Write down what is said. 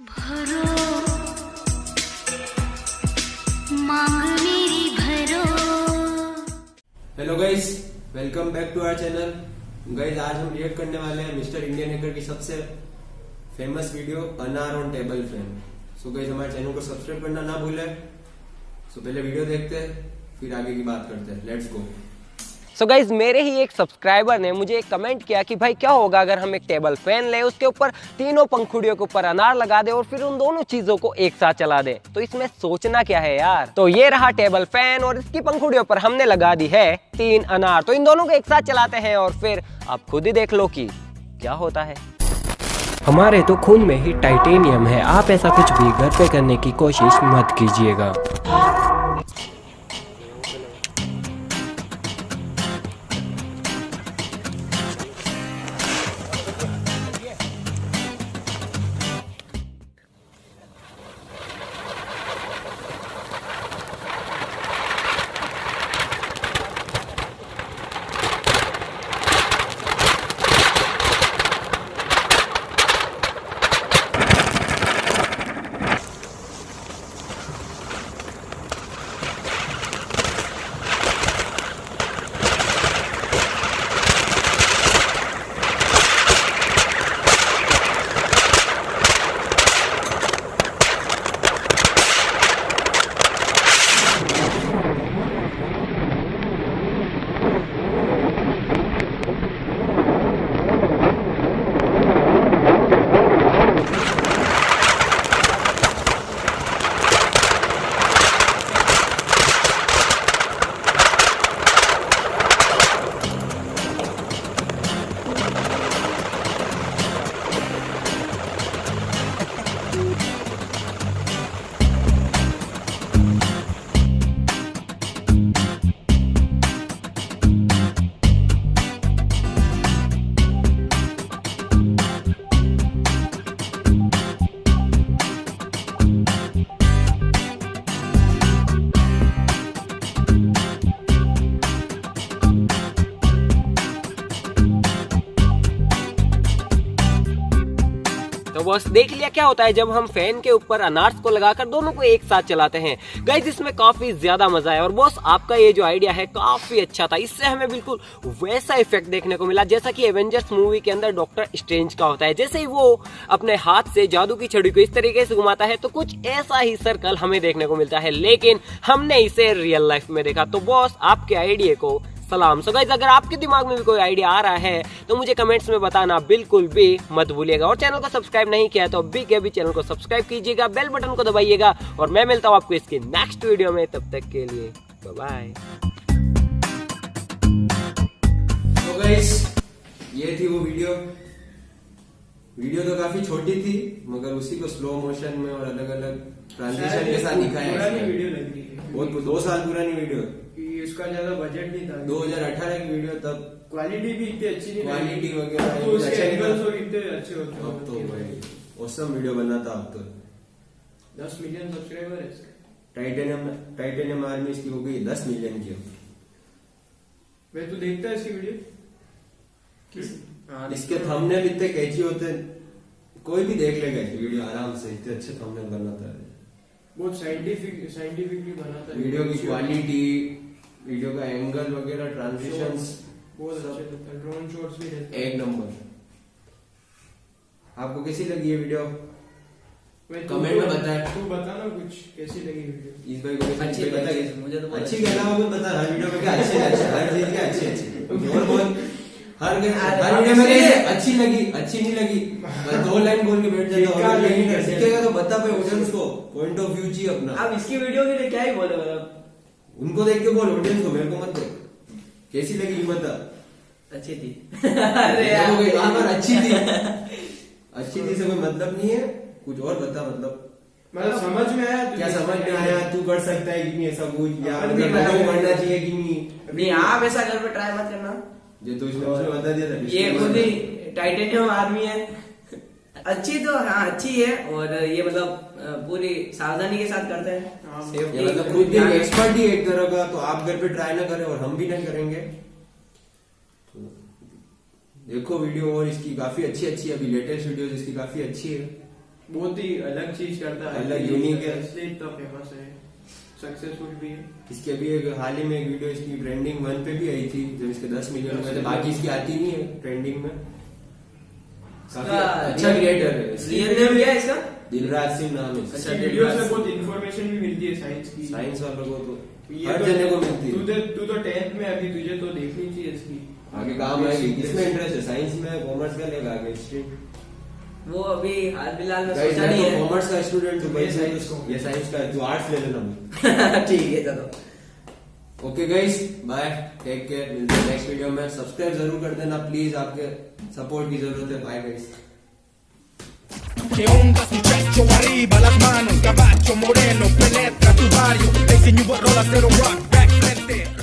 भरो मांग मेरी भरो। Hello guys, welcome back to our channel. Guys, आज हम रिएक्ट करने वाले हैं मिस्टर इंडियन हैकर की सबसे फेमस वीडियो अनार on table fan. So guys, हमारे चैनल को सब्सक्राइब करना ना भूलें। सो पहले वीडियो देखते हैं, फिर आगे की बात करते हैं। Let's go. सो गाइज, मेरे ही एक सब्सक्राइबर ने मुझे एक कमेंट किया कि भाई क्या होगा अगर हम एक टेबल फैन ले, उसके ऊपर तीनों पंखुड़ियों के ऊपर अनार लगा दे और फिर उन दोनों चीजों को एक साथ चला दे। तो इसमें सोचना क्या है यार। तो ये रहा टेबल फैन और इसकी पंखुड़ियों पर हमने लगा दी है 3 अनार। तो इन दोनों को एक साथ चलाते हैं और फिर आप खुद ही देख लो कि क्या होता है। हमारे तो खून में ही टाइटेनियम है, आप ऐसा कुछ भी घर पे करने की कोशिश मत कीजिएगा। तो बस देख लिया क्या होता है जब हम फैन के ऊपर अनार्स को लगाकर दोनों को एक साथ चलाते हैं। गाइस, इसमें काफी ज्यादा मजा है और बॉस आपका ये जो आइडिया है काफी अच्छा था। इससे हमें बिल्कुल वैसा इफेक्ट देखने को मिला जैसा कि एवेंजर्स मूवी के अंदर डॉक्टर स्ट्रेंज का होता है। जैसे ही वो अपने हाथ से जादू की छड़ी को इस तरीके से घुमाता है तो कुछ ऐसा ही सर्कल हमें देखने को मिलता है, लेकिन हमने इसे रियल लाइफ में देखा। तो बॉस आपके आइडिया को सलाम। सो गाइस, अगर आपके दिमाग में भी कोई आइडिया आ रहा है तो मुझे कमेंट्स में बताना बिल्कुल भी मत भूलिएगा। और चैनल को सब्सक्राइब नहीं किया तो अभी के अभी चैनल को सब्सक्राइब कीजिएगा, बेल बटन को दबाइएगा और मैं मिलता हूँ आपको इसकी नेक्स्ट वीडियो में। तब तक के लिए बाय बाय। तो गाइस, ये थी वो वीडियो तो काफी छोटी थी, मगर उसी को स्लो मोशन में और अलग अलग ट्रांजिशन के साथ दिखाया है। वीडियो लग रही है, वो 2 साल पुरानी वीडियो, इसका ज्यादा बजट नहीं था। 2018 की वीडियो, तब क्वालिटी भी इतनी अच्छी नहीं, क्वालिटी वगैरह तो उसके एंगल्स और इतने अच्छे होते हैं। अब तो भाई ऑसम वीडियो बना था। अब तो 10 मिलियन सब्सक्राइबर है इसका। टाइटेनियम आर्मी इसकी हो गई 10 मिलियन की। मैं तो देखता है इसकी वीडियो। इसके थंबनेल इतने कैची होते हैं, कोई भी देख लेगा इसकी वीडियो आराम से। इतने अच्छे थंबनेल बनाता है, बहुत साइंटिफिकली बनाता है। वीडियो की क्वालिटी, वीडियो का एंगल वगैरह, ट्रांजिशंस बहुत अच्छे रहता है। ड्रोन शॉट्स भी रहते हैं एक नंबर। आपको कैसी लगी ये वीडियो कमेंट में बताएं। तू बताना कुछ कैसी लगी वीडियो। इस भाई को अच्छी लगी, मुझे तो अच्छी कहना होगा, बता हर वीडियो में क्या अच्छी हर चीज क्या अच्छी और बोल। हर वीडियो में कैसे अच्छी लगी अच्छी नहीं लगी 2 लाइन बोल के बैठ जाता है। सीखेगा तो बता भाई ऑडियंस को, पॉइंट ऑफ व्यू चाहिए अपना। अब इसकी वीडियो के लिए क्या ही बोले, मतलब उनको देख के बोल, ऑडियंस को, मेरे को मत देख। कैसी लगी बता। अच्छी थी। अरे यार अच्छी थी, अच्छी थी से कोई मतलब नहीं है, कुछ और बता। मतलब समझ में आया, क्या समझ में आया, तू कर सकता है कि नहीं ऐसा कुछ, या अपन भी करना चाहिए कि नहीं। आप ऐसा घर पे ट्राई मत करना। जो तो उसने बता दिया था, ये खुद ही टाइटेनियम आर्मी है। अच्छी तो हाँ अच्छी है, और ये मतलब पूरी सावधानी के साथ करते हैं। ये मतलब खुद भी एक्सपर्ट ही एक तरह का, तो आप घर पे ट्राई ना करें और हम भी नहीं करेंगे। तो देखो वीडियो, और इसकी काफी अच्छी अभी लेटेस्ट वीडियो इसकी काफी अच्छी है। बहुत ही अलग चीज करता है, अलग, unique है। इसलिए इतना फेमस है, सक्सेसफुल भी है। इसकी अभी एक हाल ही में एक वीडियो इसकी ट्रेंडिंग 1 पे भी आई थी, जब इसके 10 मिलियन हुए थे। बाकी इसकी आती नहीं है ट्रेंडिंग में। काफी इसका अच्छा क्रिएटर है। रियल नेम क्या है इसका? दिलराज सिंह नाम है अच्छा, इसका। इसकी वीडियो से बहुत इन्फॉर्मेशन भी मिलती है साइंस की। साइंस वालों को तो ये हर तो- जने को मिलती है। तू तो 10th में अभी, तुझे तो देखनी चाहिए इसकी। आगे काम आएगी। किसमें इंटरेस्ट है? साइंस में, कॉमर्स का लेगा आगे हिस्ट्री। वो अभी हाल फिलहाल में गाइस सोचा नहीं मैं तो है। कॉमर्स का स्टूडेंट हूं, ये भाई science को। ये साइंस का है, तू आर्ट्स ले लेना। ठीक है चलो। Okay guys, bye, take care, मिलते हैं नेक्स्ट वीडियो में। सब्सक्राइब जरूर कर देना प्लीज, आपके सपोर्ट की जरूरत है। Bye guys. Que onda su pecho arriba, las manos, caballo moreno, penetra tu barrio, te enseño rolas, pero rock back frente.